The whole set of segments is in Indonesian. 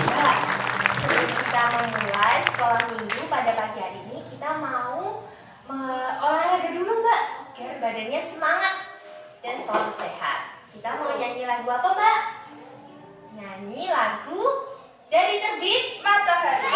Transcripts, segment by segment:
Mbak, sebelum kita memulai sekolah minggu pada pagi hari ini, kita mau olahraga dulu, Mbak, biar badannya semangat dan selalu sehat. Kita mau nyanyi lagu apa, Mbak? Nyanyi lagu Dari Terbit Matahari.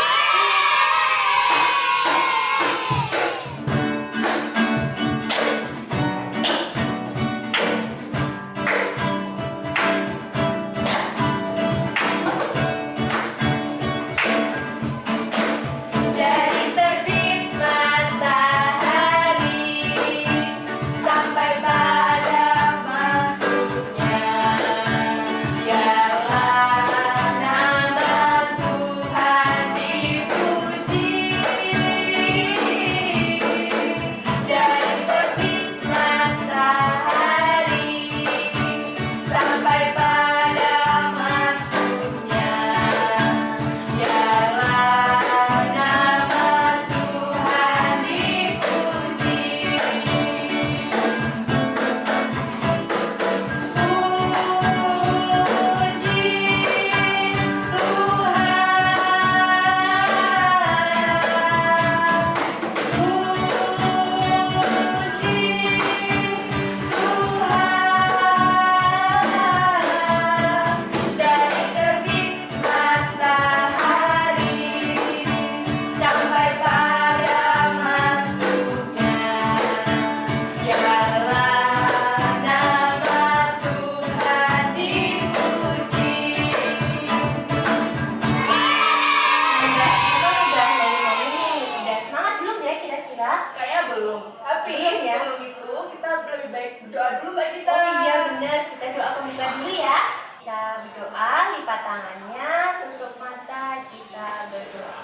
Berdoa dulu, Mbak kita. Oh iya benar, kita doa pembuka dulu ya. Kita berdoa, lipat tangannya, tutup mata, kita berdoa.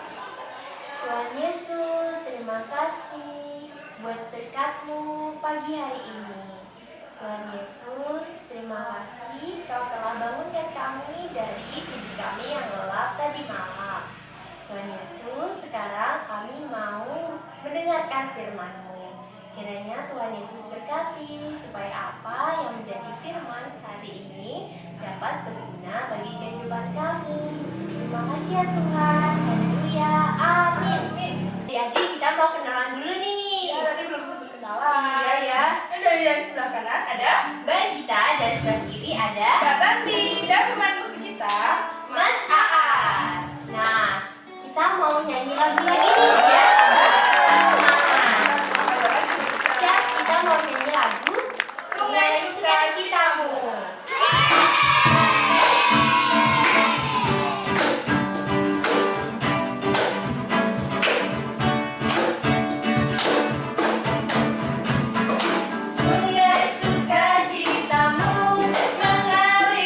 Tuhan Yesus, terima kasih buat berkat-Mu pagi hari ini. Tuhan Yesus, terima kasih Kau telah bangunkan kami dari tidur kami yang lelap tadi malam. Tuhan Yesus, sekarang kami mau mendengarkan firman-Mu. Kiranya Tuhan Yesus berkati supaya apa yang menjadi firman hari ini dapat berguna bagi kehidupan kami. Terima kasih ya Tuhan. Haleluya. Amin. Jadi kita mau kenalan dulu nih. Ya, tadi belum sempat kenalan. Iya ya. Dan dari yang sebelah kanan ada Mbak Gita dan sebelah kiri ada Kak Tanti dan teman musik kita Mas Aas. Nah, kita mau nyanyi lagu lagi nih ya. Kita mau nyanyi lagu Sungai Sukacitamu. Sungai Sukacitamu mengalir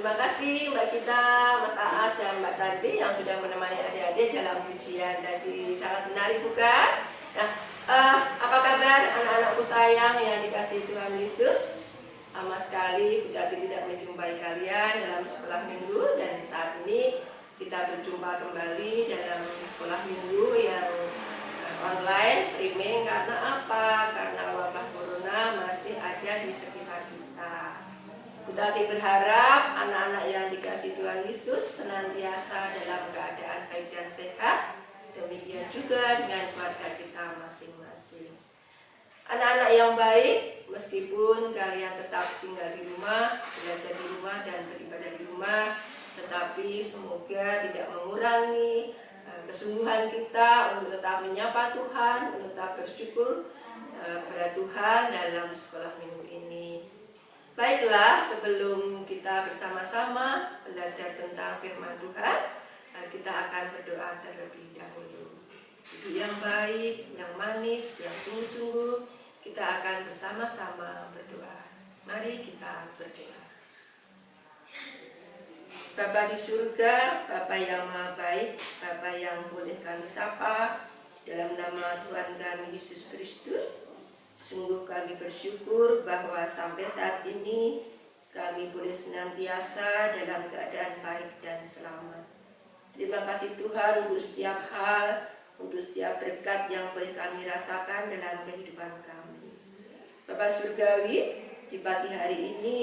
Terima kasih Mbak Gita, Mas Aas, dan Mbak Tanti yang sudah menemani adik-adik dalam pujian tadi. Sangat menarik bukan? Nah, apa kabar anak-anakku sayang yang dikasihi Tuhan Yesus? Lama sekali Bu Tati tidak menjumpai kalian dalam sekolah minggu, dan saat ini kita berjumpa kembali dalam sekolah minggu yang online streaming. Karena apa? Karena wabah corona masih ada di sekitar kita. Bu Tati berharap anak-anak yang dikasihi Tuhan Yesus senantiasa dalam keadaan baik dan sehat. Demikian juga dengan keluarga kita masing-masing. Anak-anak yang baik, meskipun kalian tetap tinggal di rumah, belajar di rumah dan beribadah di rumah, tetapi semoga tidak mengurangi kesungguhan kita untuk tetap menyapa Tuhan, untuk tetap bersyukur kepada Tuhan dalam sekolah minggu ini. Baiklah, sebelum kita bersama-sama belajar tentang firman Tuhan, kita akan berdoa terlebih dahulu. Ibu yang baik, yang manis, yang sungguh-sungguh, kita akan bersama-sama berdoa. Mari kita berdoa. Bapa di surga, Bapa yang maha baik, Bapa yang boleh kami sapa, dalam nama Tuhan kami Yesus Kristus, sungguh kami bersyukur bahwa sampai saat ini kami boleh senantiasa dalam keadaan baik dan selamat. Terima kasih Tuhan untuk setiap hal, untuk setiap berkat yang boleh kami rasakan dalam kehidupan kami. Bapa Surgawi, di pagi hari ini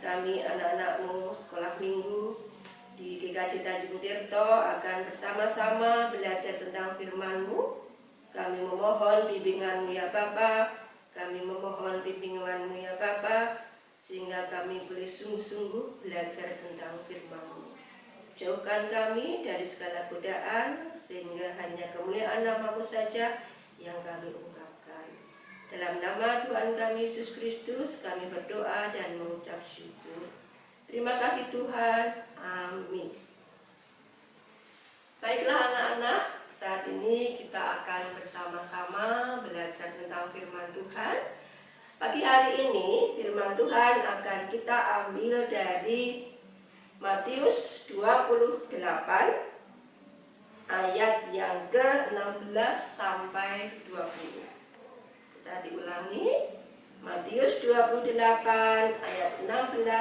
kami anak-anak-Mu sekolah minggu di GKJ Tanjung Tirto akan bersama-sama belajar tentang firman-Mu. Kami memohon bimbingan-Mu ya Bapa. Kami memohon bimbingan-Mu ya Bapa, sehingga kami boleh sungguh-sungguh belajar tentang firman-Mu. Jauhkan kami dari segala godaan, sehingga hanya kemuliaan nama-Mu saja yang kami ungkapkan. Dalam nama Tuhan kami Yesus Kristus, kami berdoa dan mengucap syukur. Terima kasih Tuhan. Amin. Baiklah anak-anak, saat ini kita akan bersama-sama belajar tentang firman Tuhan. Pagi hari ini firman Tuhan akan kita ambil dari Matius 28 ayat yang ke-16 sampai 20. Kita diulangi, Matius 28 ayat 16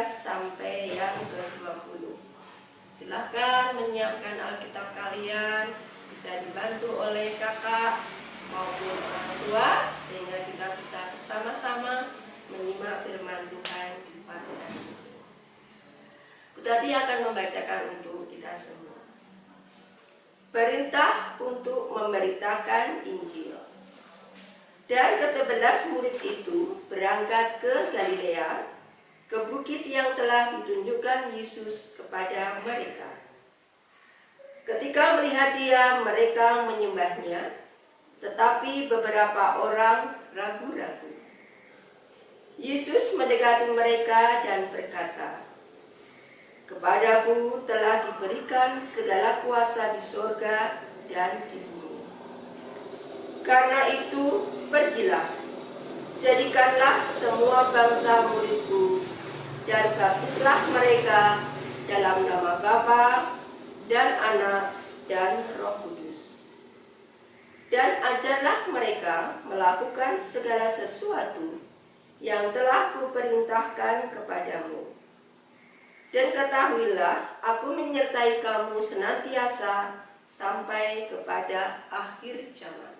sampai yang ke-20. Silahkan menyiapkan Alkitab kalian, bisa dibantu oleh kakak maupun orang tua, sehingga kita bisa bersama-sama menyimak firman Tuhan di pagi hari ini. Bu Tati akan membacakan untuk kita semua. Perintah untuk memberitakan Injil. Dan ke-11 murid itu berangkat ke Galilea, ke bukit yang telah ditunjukkan Yesus kepada mereka. Ketika melihat Dia, mereka menyembahnya, tetapi beberapa orang ragu-ragu. Yesus mendekati mereka dan berkata, "Kepadaku telah diberikan segala kuasa di sorga dan di bumi. Karena itu, pergilah, jadikanlah semua bangsa muridku, dan baptislah mereka dalam nama Bapa dan Anak dan Roh Kudus. Dan ajarlah mereka melakukan segala sesuatu yang telah kuperintahkan kepadamu. Dan ketahuilah, aku menyertai kamu senantiasa sampai kepada akhir zaman."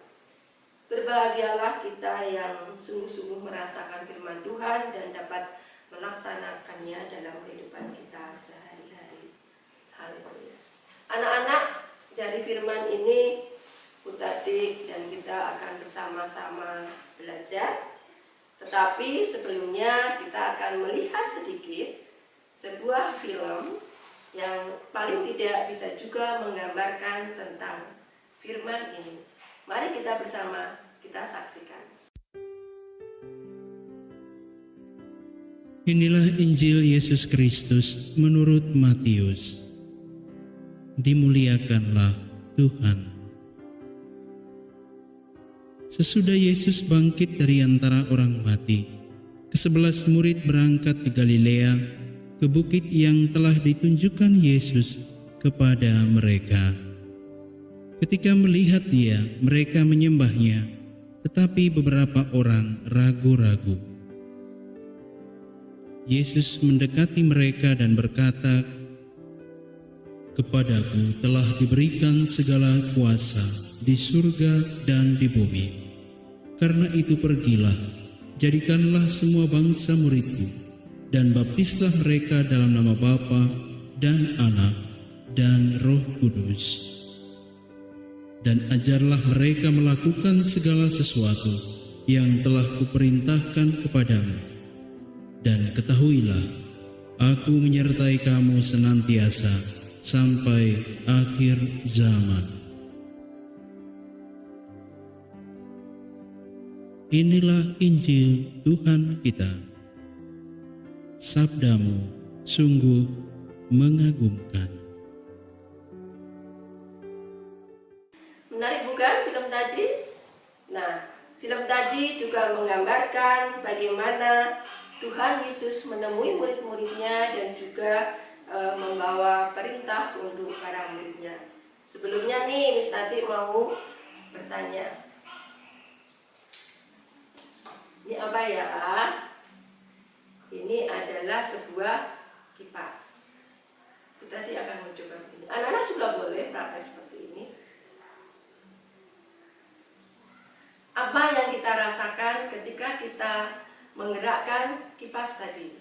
Berbahagialah kita yang sungguh-sungguh merasakan firman Tuhan dan dapat melaksanakannya dalam kehidupan kita sehari-hari. Haleluya. Anak-anak, dari firman ini Bu Tati dan kita akan bersama-sama belajar. Tetapi sebelumnya kita akan melihat sedikit sebuah film yang paling tidak bisa juga menggambarkan tentang firman ini. Mari kita bersama kita saksikan. Inilah Injil Yesus Kristus menurut Matius. Dimuliakanlah Tuhan. Sesudah Yesus bangkit dari antara orang mati, ke-11 murid berangkat ke Galilea, ke bukit yang telah ditunjukkan Yesus kepada mereka. Ketika melihat Dia, mereka menyembahnya, tetapi beberapa orang ragu-ragu. Yesus mendekati mereka dan berkata, "Kepadaku telah diberikan segala kuasa di surga dan di bumi. Karena itu pergilah, jadikanlah semua bangsa muridku, dan baptislah mereka dalam nama Bapa dan Anak dan Roh Kudus. Dan ajarlah mereka melakukan segala sesuatu yang telah kuperintahkan kepadamu. Dan ketahuilah, aku menyertai kamu senantiasa sampai akhir zaman." Inilah Injil Tuhan kita. Sabdamu sungguh mengagumkan. Menarik bukan film tadi? Nah, film tadi juga menggambarkan bagaimana Tuhan Yesus menemui murid-muridnya dan juga membawa perintah untuk para muridnya. Sebelumnya nih, Miss Tati mau bertanya. Ini apa ya? Ini adalah sebuah kipas. Kita tadi akan mencoba ini. Anak-anak juga boleh praktek seperti ini. Apa yang kita rasakan ketika kita menggerakkan kipas tadi?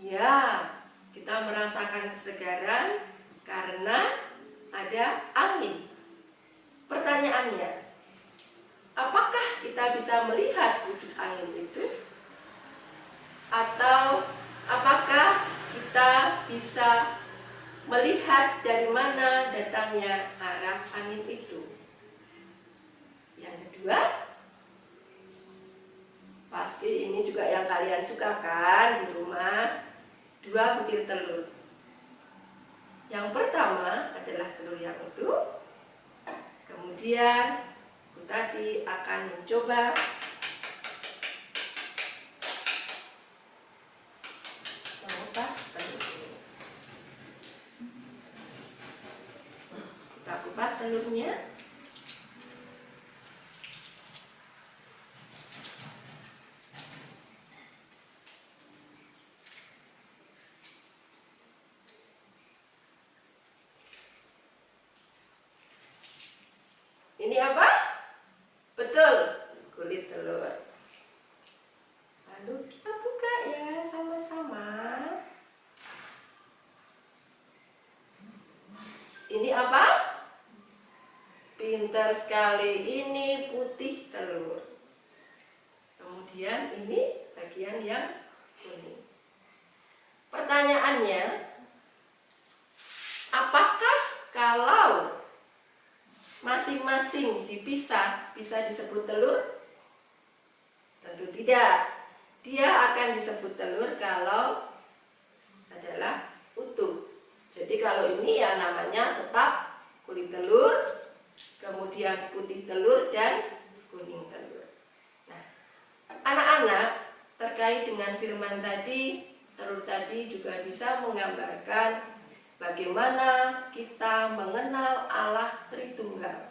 Ya, kita merasakan kesegaran karena ada angin. Pertanyaannya, apakah kita bisa melihat wujud angin itu? Atau apakah kita bisa melihat dari mana datangnya arah angin itu? Yang kedua, pasti ini juga yang kalian suka kan di rumah, 2 butir telur. Yang pertama adalah telur yang utuh. Kemudian tadi akan mencoba mengupas telur. Kita kupas telurnya. Ini apa? Betul, kulit telur. Lalu kita buka ya sama-sama. Ini apa? Pintar sekali, ini putih telur. Kemudian ini bagian yang kuning. Pertanyaannya, apakah kalau masing-masing dipisah bisa disebut telur? Tentu tidak. Dia akan disebut telur kalau adalah utuh. Jadi kalau ini ya namanya tetap kulit telur, kemudian putih telur dan kuning telur. Nah, anak-anak terkait dengan firman tadi, telur tadi juga bisa menggambarkan bagaimana kita mengenal Allah Tritunggal.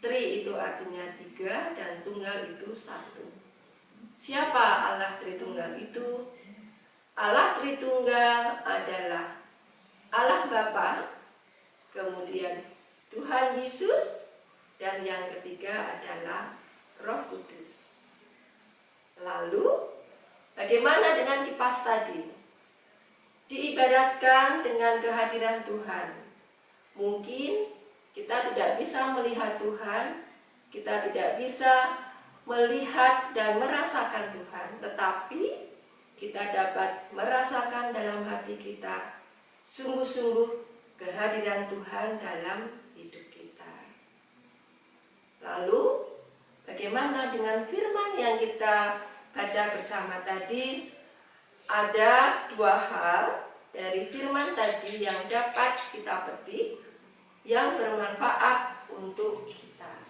Tri itu artinya 3 dan tunggal itu 1. Siapa Allah Tritunggal itu? Allah Tritunggal adalah Allah Bapa, kemudian Tuhan Yesus, dan yang ketiga adalah Roh Kudus. Lalu, bagaimana dengan kipas tadi? Diibaratkan dengan kehadiran Tuhan. Mungkin kita tidak bisa melihat Tuhan, kita tidak bisa melihat dan merasakan Tuhan, tetapi kita dapat merasakan dalam hati kita sungguh-sungguh kehadiran Tuhan dalam hidup kita. Lalu, bagaimana dengan firman yang kita baca bersama tadi? Ada 2 hal dari firman tadi yang dapat kita petik, yang bermanfaat untuk kita.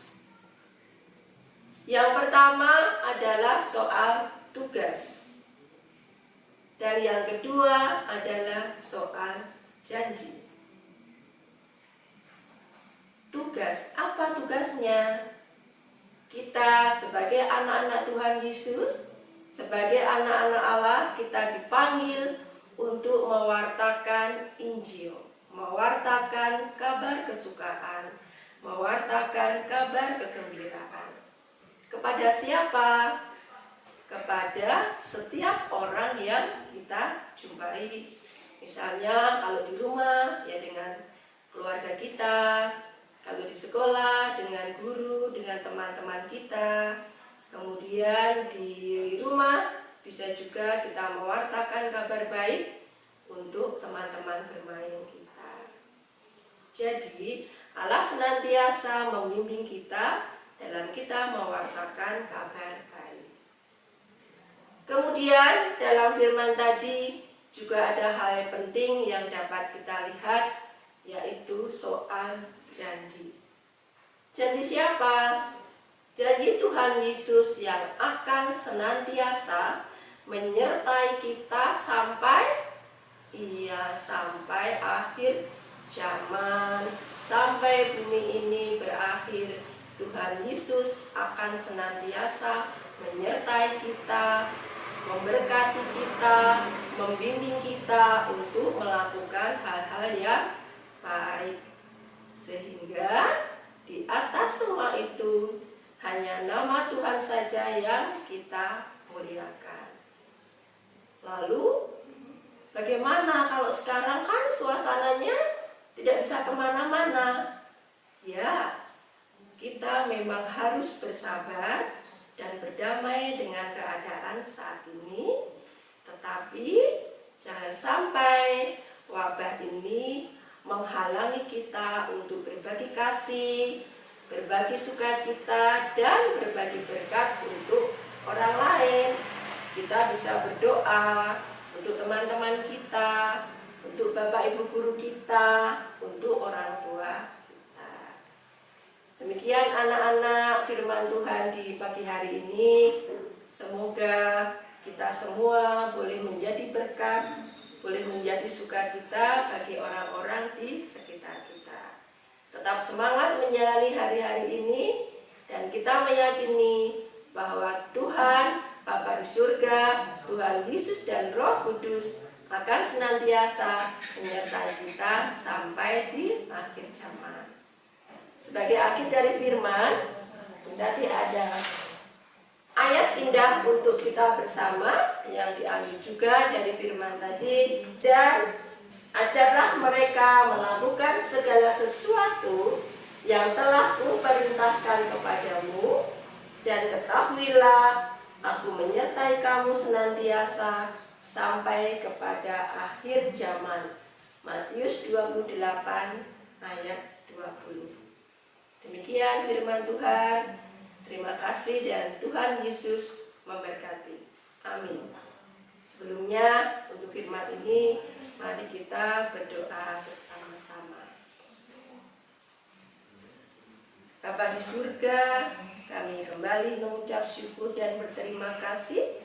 Yang pertama adalah soal tugas. Dan yang kedua adalah soal janji. Tugas, apa tugasnya? Kita sebagai anak-anak Tuhan Yesus, sebagai anak-anak Allah, kita dipanggil untuk mewartakan Injil, mewartakan kabar kesukaan, mewartakan kabar kegembiraan. Kepada siapa? Kepada setiap orang yang kita jumpai. Misalnya kalau di rumah ya dengan keluarga kita, kalau di sekolah dengan guru, dengan teman-teman kita. Kemudian di rumah bisa juga kita mewartakan kabar baik untuk teman-teman bermain kita. Jadi Allah senantiasa membimbing kita dalam kita mewartakan kabar baik. Kemudian dalam firman tadi juga ada hal yang penting yang dapat kita lihat, yaitu soal janji. Janji siapa? Janji Tuhan Yesus yang akan senantiasa menyertai kita sampai akhir zaman, sampai bumi ini berakhir. Tuhan Yesus akan senantiasa menyertai kita, memberkati kita, membimbing kita untuk melakukan hal-hal yang baik. Sehingga di atas semua itu hanya nama Tuhan saja yang kita muliakan. Lalu bagaimana kalau sekarang kan suasananya tidak bisa kemana-mana? Ya, kita memang harus bersabar dan berdamai dengan keadaan saat ini. Tetapi jangan sampai wabah ini menghalangi kita untuk berbagi kasih, berbagi sukacita, dan berbagi berkat untuk orang lain. Kita bisa berdoa untuk teman-teman kita, untuk Bapak Ibu guru kita, untuk orang tua kita. Demikian anak-anak firman Tuhan di pagi hari ini. Semoga kita semua boleh menjadi berkat, boleh menjadi sukacita bagi orang-orang di sekitar kita. Tetap semangat menjalani hari-hari ini, dan kita meyakini bahwa Tuhan Bapa di surga, Tuhan Yesus dan Roh Kudus akan senantiasa menyertai kita sampai di akhir zaman. Sebagai akhir dari firman, tadi ada ayat indah untuk kita bersama yang diambil juga dari firman tadi. Dan ajarlah mereka melakukan segala sesuatu yang telah kuperintahkan kepadamu, dan ketahuilah aku menyertai kamu senantiasa sampai kepada akhir zaman. Matius 28 ayat 20. Demikian firman Tuhan. Terima kasih dan Tuhan Yesus memberkati. Amin. Sebelumnya untuk firman ini, mari kita berdoa bersama-sama. Bapa di surga, kami kembali mengucap syukur dan berterima kasih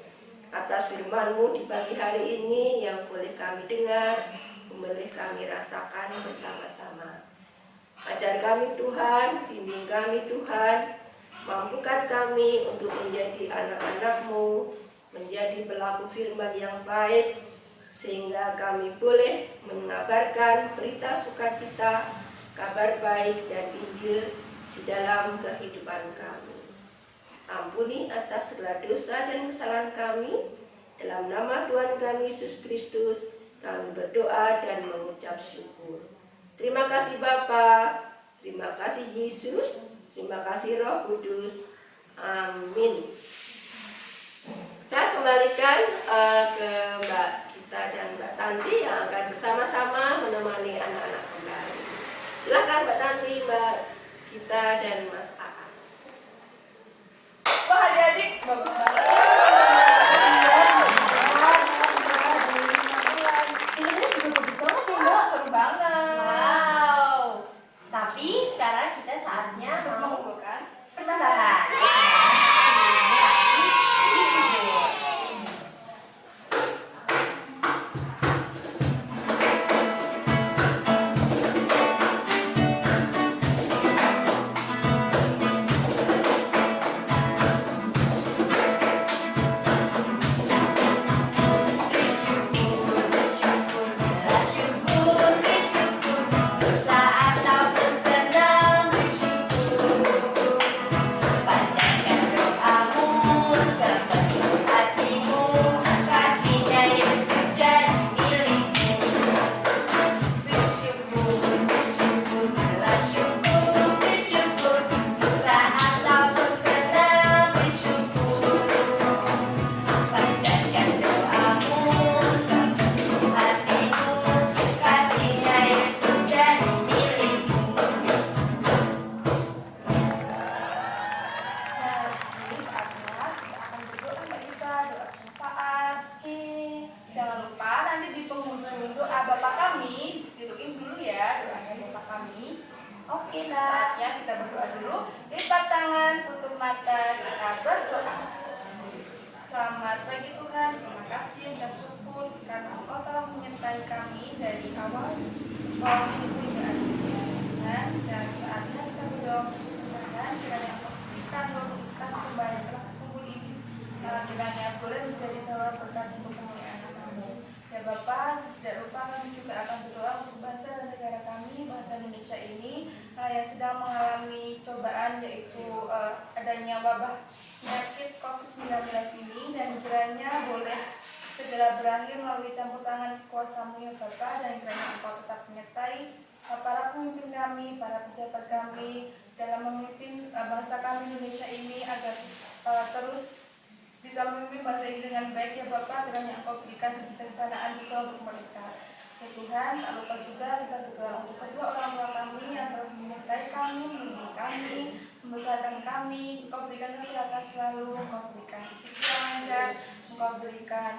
atas firman-Mu di pagi hari ini yang boleh kami dengar, boleh kami rasakan bersama-sama. Ajar kami Tuhan, bimbing kami Tuhan, mampukan kami untuk menjadi anak-anak-Mu, menjadi pelaku firman yang baik, sehingga kami boleh mengabarkan berita sukacita, kabar baik dan Injil di dalam kehidupan kami. Ampuni atas segala dosa dan kesalahan kami. Dalam nama Tuhan kami Yesus Kristus, kami berdoa dan mengucap syukur. Terima kasih Bapa, terima kasih Yesus, terima kasih Roh Kudus. Amin. Saya kembalikan ke Mbak Gita dan Mbak Tanti yang akan bersama-sama menemani anak-anak kembali. Silakan Mbak Tanti, Mbak Gita dan Mas Aas. Wah, adik-adik bagus banget. Filmnya juga bagus banget ya, Mbak. Seru banget. Wow. Tapi sekarang kita saatnya Untuk mau mengumpulkan persembahan. Oke, Kak. Saatnya kita berdoa dulu. Lipat tangan, tutup mata, kita berdoa. Selamat pagi Tuhan, terima kasih dan syukur karena Engkau telah menyertai kami dari awal sekolah minggu hingga akhirnya. Dan saatnya kita berdoa untuk kesembahan, kiranya Engkau sucikan dan kuduskan persembahan yang telah kumpul ini. Kiranya boleh menjadi saluran berkat untuk kemuliaan nama-Mu. Ya Bapa, tidak lupa kami juga akan berdoa untuk bangsa dan negara kami, bangsa Indonesia ini yang sedang mengalami cobaan, yaitu adanya wabah penyakit COVID-19 ini, dan kiranya boleh segera berakhir melalui campur tangan kuasa-Mu ya Bapa, dan kiranya Engkau tetap menyertai para pemimpin kami, para pejabat kami dalam memimpin bangsa kami Indonesia ini agar terus bisa memimpin bangsa ini dengan baik ya Bapak. Kiranya Engkau berikan kebijaksanaan juga untuk mereka. Ya Tuhan, tak lupa juga kita berdoa untuk kedua orang tua kami yang telah menyertai kami, mendidik kami, membesarkan kami. Engkau berikan kesehatan selalu, Engkau berikan rezeki yang lancar, Engkau berikan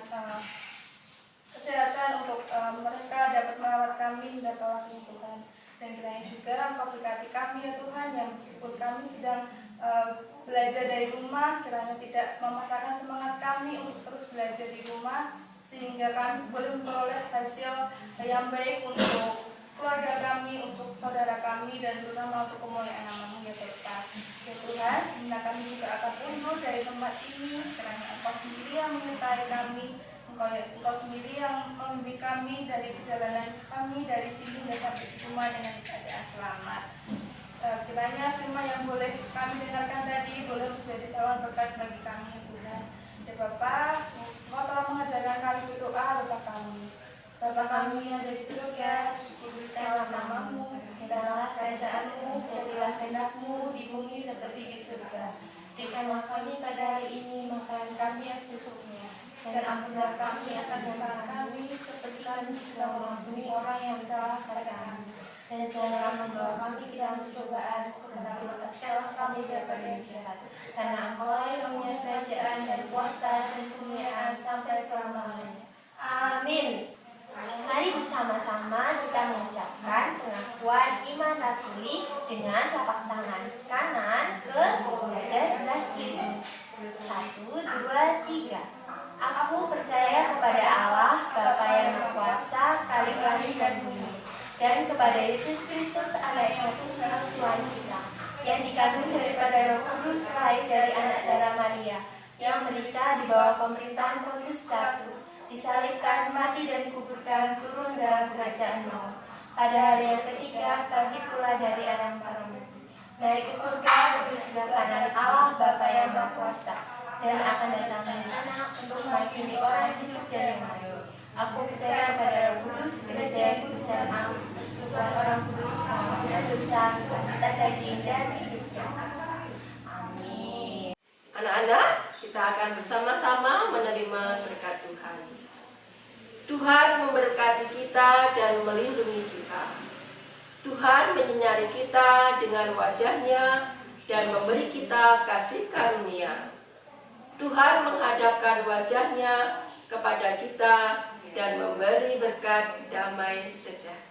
kesehatan untuk mereka dapat merawat kami hingga kelak ya Tuhan. Dan kiranya juga Engkau berkati kami ya Tuhan, yang meskipun kami sedang belajar dari rumah, kiranya tidak mematahkan semangat kami untuk terus belajar di rumah, sehingga kami boleh memperoleh hasil yang baik untuk keluarga kami, untuk saudara kami, dan terutama untuk kemuliaan nama-Mu ya Bapa. Ya Tuhan, sehingga kami juga akan undur dari tempat ini, kiranya Engkau sendiri yang menyertai kami, Engkau sendiri yang membimbing kami dari perjalanan kami dari sini hingga sampai di rumah dengan keadaan selamat. Kiranya firman yang boleh kami dengarkan tadi boleh menjadi saluran berkat bagi kami ya Tuhan. Ya Bapa, Engkau telah mengajarkan kami berdoa, Bapa kami. Bapa kami yang ada di surga, dikuduskanlah nama-Mu, datanglah kerajaan-Mu, jadilah kehendak-Mu di bumi seperti di surga. Berikanlah kami pada hari ini makanan kami yang secukupnya, dan ampunilah kami akan dosa kami, seperti kami juga mengampuni orang yang bersalah kepada kami. Dan janganlah membawa kami ke dalam pencobaan, tetapi lepaskanlah kami daripada yang jahat. Karena Engkau yang punya kerajaan dan kuasa dan kemuliaan sampai selama-lamanya. Amin. Mari bersama-sama kita mengucapkan pengakuan iman rasuli dengan telapak tangan kanan ke dada sebelah kiri. 1, 2, 3. Aku percaya kepada Allah, Bapa yang Maha Kuasa, Khalik langit dan bumi, dan kepada Yesus Kristus, Anaknya Tunggal Tuhan kita, yang dikandung daripada Roh Kudus, lahir dari anak darah Maria, yang menderita di bawah pemerintahan Pontius Pilatus, disalibkan, mati dan dikuburkan, turun dalam kerajaan maut. Pada hari yang ketiga, bangkit pula dari antara para mati, naik ke surga, duduk sebelah kanan Allah Bapa yang Maha Kuasa, dan akan datang di sana untuk menghakimi orang yang hidup dan yang mati. Aku percaya kepada Roh Kudus, gereja yang kudus dan am, persekutuan orang kudus, pengampunan dosa, kebangkitan daging, dan hidup yang kekal. Amin. Anak-anak, kita akan bersama-sama menerima berkat Tuhan. Tuhan memberkati kita dan melindungi kita. Tuhan menyinari kita dengan wajah-Nya dan memberi kita kasih karunia. Tuhan menghadapkan wajah-Nya kepada kita dan memberi berkat damai sejahtera.